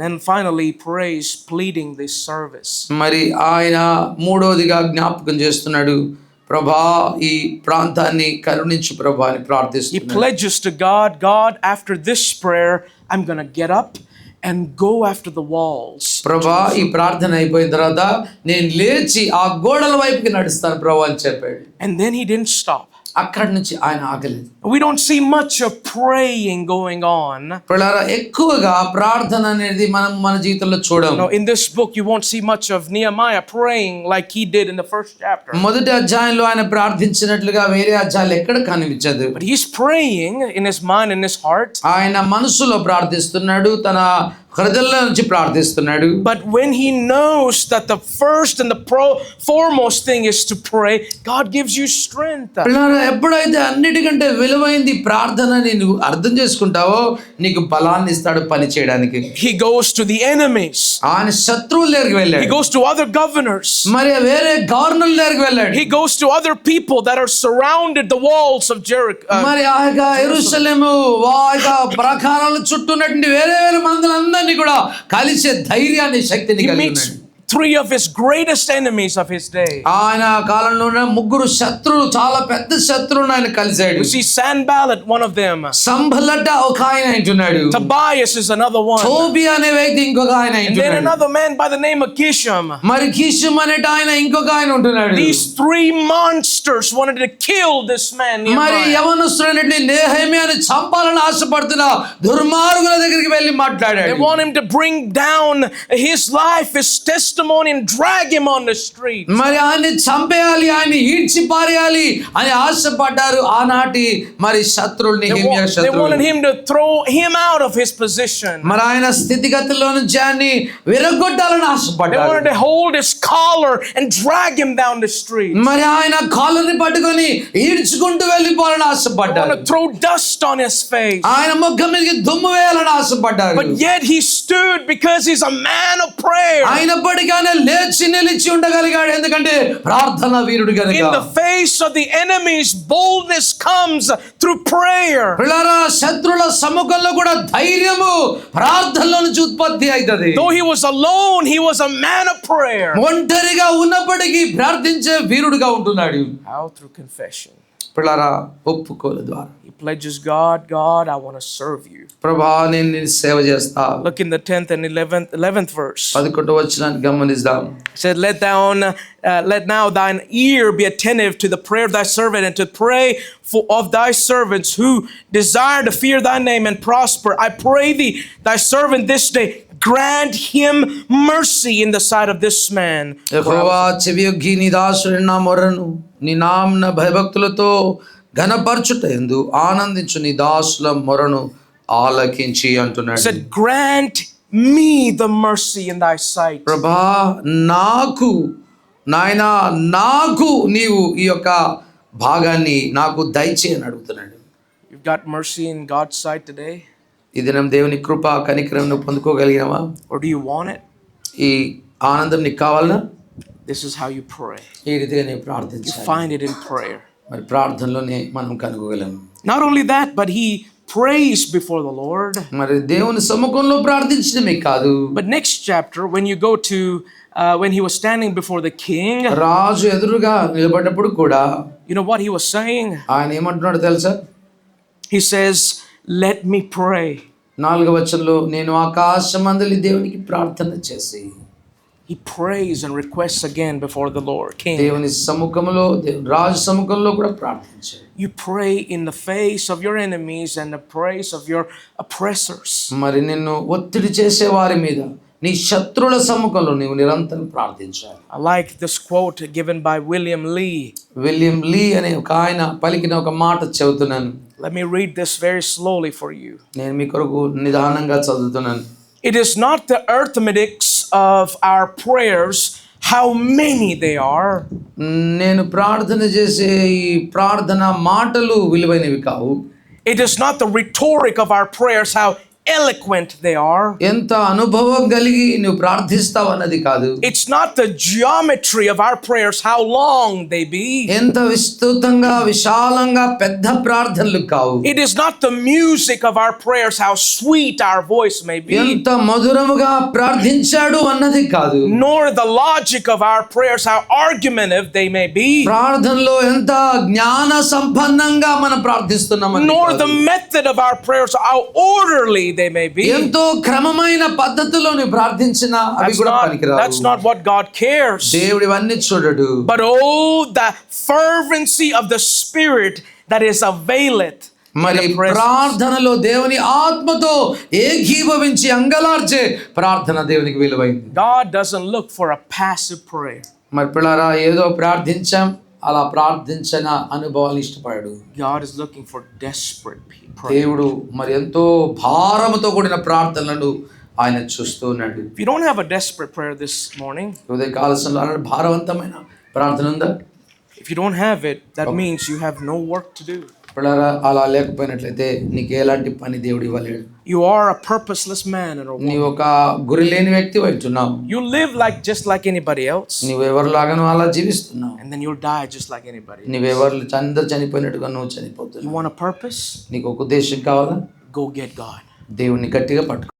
then finally he prays, pleading this service. మరి ఆయన మూడోదిగా జ్ఞాపకం చేస్తున్నాడు, ప్రభా ఈ ప్రాంతాన్ని కరుణించు ప్రభా అని He ప్రార్థిస్తున్నాడు. pledges to God, God, after this prayer, I'm going to get up and go after the walls. ప్రభా ఈ ప్రార్థన అయిపోయిన తర్వాత నేను లేచి ఆ గోడల వైపుకి నడుస్తాను ప్రభా అని చెప్పాడు. And then he didn't stop. అక్కడి నుంచి ఆయన ఆగలేదు. We don't see much of praying going on. పిల్లరా, ఎక్కువగా ప్రార్థన అనేది మనం మన జీవితంలో చూడము. No, in this book you won't see much of Nehemiah praying like he did in the first chapter. మొదటి అధ్యాయంలో ఆయన ప్రార్థించినట్లుగా వేరే అధ్యాయాలు ఎక్కడ కనిపించదు. But he's praying in his mind, in his heart. ఆయన మనసులో ప్రార్థిస్తున్నాడు, తన హృదయంలో నుంచి ప్రార్థిస్తున్నాడు. But when he knows that the first and the foremost thing is to pray, God gives you strength. పిల్లరా, ఎప్పుడైతే అన్నిటికంటే విలువైంది ప్రార్థన నువ్వు అర్థం చేసుకుంటావో నీకు బలాన్ని ఇస్తాడు పని చేయడానికి. He goes to the enemies. ఆయన శత్రువుల దగ్గరికి వెళ్ళాడు. He goes to other governors. మరి వేరే గవర్నర్ల దగ్గరికి వెళ్ళాడు. He goes to other people that are surrounded the walls of Jericho. మరి ఆ యొక్క యెరూషలేము ప్రాకారాల చుట్టూ ఉన్నటువంటి వేరే వేరే మందులందరినీ కూడా కలిసే ధైర్యాన్ని శక్తిని కలిగి ఉన్నాడు. Three of his greatest enemies of his day. ఆయన కాలంలో ఉన్న ముగ్గురు శత్రువులు, చాలా పెద్ద శత్రువులను ఆయన కలిశాడు. You see Sanballat, one of them. సంబలట ఒక ఆయన అంటున్నాడు. Tobias is another one. Tobiah అనే వ్యక్తి ఇంకొక ఆయన And then అంటున్నాడు. another man by the name of Geshem. మరి కిషుమ్ అనేట ఆయన ఇంకొక ఆయన ఉంటున్నాడు. These three monsters wanted to kill this man. మరి యవనస్తుడైనటువంటి నెహెమ్యాను చంపాలని ఆశపడుతున్న దుర్మార్గుల దగ్గరికి వెళ్ళి మాట్లాడాడు. They want him to bring down his life, his testimony, and drag him on the street. మరి ఆయన్ని చంపేయాలి, ఆయన్ని ఈడ్చి పారేయాలి అని ఆశపడ్డారు ఆనాటి మరి శత్రువులు, నెహెమ్యా They శత్రువులు. wanted him to throw him out of his position. మరి ఆయన స్థితిగతుల్లో నుంచి ఆయన్ని విరగొట్టాలని They ఆశపడ్డారు. wanted to hold his collar and drag him down the street. మరి ఆయన కాళ్ళని పట్టుకొని ఈడ్చుకుంటూ వెళ్ళిపోవాలని They ఆశపడ్డారు. want to throw dust on his face. ఆయన ముఖం మీదకి దుమ్ము వేయాలని ఆశపడ్డారు. But yet he stood because he's a man of prayer. అయినప్పటికీ ఆయన లేచి నిలిచి ఉండగలిగాడు, ఎందుకంటే ప్రార్థన వీరుడు గనుక. In the face of the enemies, boldness comes through prayer. పిల్లరా, శత్రుల సముఖంలో కూడా ధైర్యము ప్రార్థనలో నుంచి ఉత్పత్తి అవుతుంది. Though he was alone, he was a man of prayer. ఒంటరిగా ఉన్నప్పటికీ ప్రార్థించే వీరుడుగా ఉంటున్నాడు. How? Through confession. పిల్లరా, ఒప్పుకోలు ద్వారా He pledges God, God, I want to serve you. ప్రభా నేను నీ సేవ చేస్తా. Look in the 10th and 11th verse. 11వ వచనాన్ని గమనిద్దాం. It said, let now thine ear be attentive to the prayer of thy servant, and to pray of thy servants who desire to fear thy name and prosper. I pray thee, thy servant this day, grant him mercy in the sight of this man. యెహోవా చెవియొగ్గి నీ దాసుని నా మొరను నీ నామమున భయభక్తులతో ఘనపరచుటయందు ఆనందించు నీ దాసుల మొరను ఆలకించి అంటున్నాడు. Said, grant me the mercy in thy sight. ప్రభా నాకు నాయనా నాకు నీవు ఈ యొక్క భాగాన్ని నాకు దయచేయని అడుగుతున్నాడు. You've got mercy in God's sight today? ఈ దినం దేవుని కృప కనికరం నువ్వు పొందుకోగలిగినావా? Or do you want it? ఈ ఆనందం నీకు కావాలనా? This is how you pray. ఈ రీతిగా నీవు You ప్రార్థించాలి. find it in prayer. మరి ప్రార్థనలోనే మనం కనుగోగలము. Not only that, but he prays before the Lord. మరి దేవుని సముఖంలో ప్రార్థించడమే కాదు, But next chapter, when you go to when he was standing before the king, రాజు ఎదురుగా నిలబడినప్పుడు కూడా you know what he was saying? ఆయన ఏమంటున్నాడు తెలుసా? He says, let me pray. 4వ వచనంలో నేను ఆకాశమందలి దేవునికి ప్రార్థన చేసి. He prays and requests again before the Lord, king. దేవుని సముఖంలో, దేవుని రాజు సముఖంలో కూడా ప్రార్థించాడు. You pray in the face of your enemies and the praise of your oppressors. మరి నిన్ను ఒత్తిడి చేసే వారి మీద, నీ శత్రుల సముఖంలో నీవు నిరంతరం ప్రార్థించాలి. I like this quote given by William Lee. William Lee అనే ఒక ఆయన పలికిన ఒక మాట చెబుతున్నాను. Let me read this very slowly for you. నేను మీ కొరకు నిదానంగా చదువుతున్నాను. It is not the arithmetics of our prayers, how many they are. నేను ప్రార్థన చేసే ఈ ప్రార్థన మాటలు విలువైనవి కావు. It is not the rhetoric of our prayers, how eloquent they are. ఎంత అనుభవం కలిగి నువ్వు ప్రార్థిస్తావు అన్నది కాదు. It's not the geometry of our prayers, how long they be. ఎంత విస్తృతంగా విశాలంగా పెద్ద ప్రార్థనలు కావు. It is not the music of our prayers, how sweet our voice may be. ఎంత మధురముగా ప్రార్థించాడు అన్నది కాదు. Nor the logic of our prayers, how argumentative they may be. ప్రార్థనలో ఎంత జ్ఞాన సంపన్నంగా మనం ప్రార్థిస్తున్నామని Nor the method of our prayers, how orderly they may be. ఎంతో క్రమమైన పద్ధతిలో నువ్వు ప్రార్థించినా అవి కూడా పనికిరావు. That's not what God cares. దేవుడు ఇవన్నీ చూడడు. But oh, the fervency of the Spirit that is availeth. మరి ప్రార్థనలో దేవుని ఆత్మతో ఏకీభవించి అంగలార్చే ప్రార్థన దేవునికి విలువైంది. God doesn't look for a passive prayer. మరి పిల్లరా ఏదో ప్రార్థించాం అలా ప్రార్థించిన అనుభవాలు ఇష్టపడాడు. God is looking for desperate prayer. దేవుడు మరి ఎంతో భారముతో కూడిన ప్రార్థనలను ఆయన చూస్తూ ఉన్నాడు. If you don't have a desperate prayer this morning, ఉదయకాల సమయంలో భారవంతమైన ప్రార్థన ఉందా? if you don't have it, that means you have no work to do. పిల్లరా అలా లేకపోయినట్లయితే నీకు ఎలాంటి పని దేవుడు ఇవ్వలేడు. You are a purposeless man and a woman. నీవు ఒక గురి లేని వ్యక్తి అవుతున్నావు. You live just like anybody else. నీవు ఎవరిలాగానో అలా జీవిస్తున్నావు. And then you'll die just like anybody else. నీవు అందరు చనిపోయినట్టుగా నువ్వు చనిపోతున్నావు. You want a purpose? నీకు ఒక ఉద్దేశం కావాలా? Go get God. దేవుణ్ణి గట్టిగా పట్టుకో.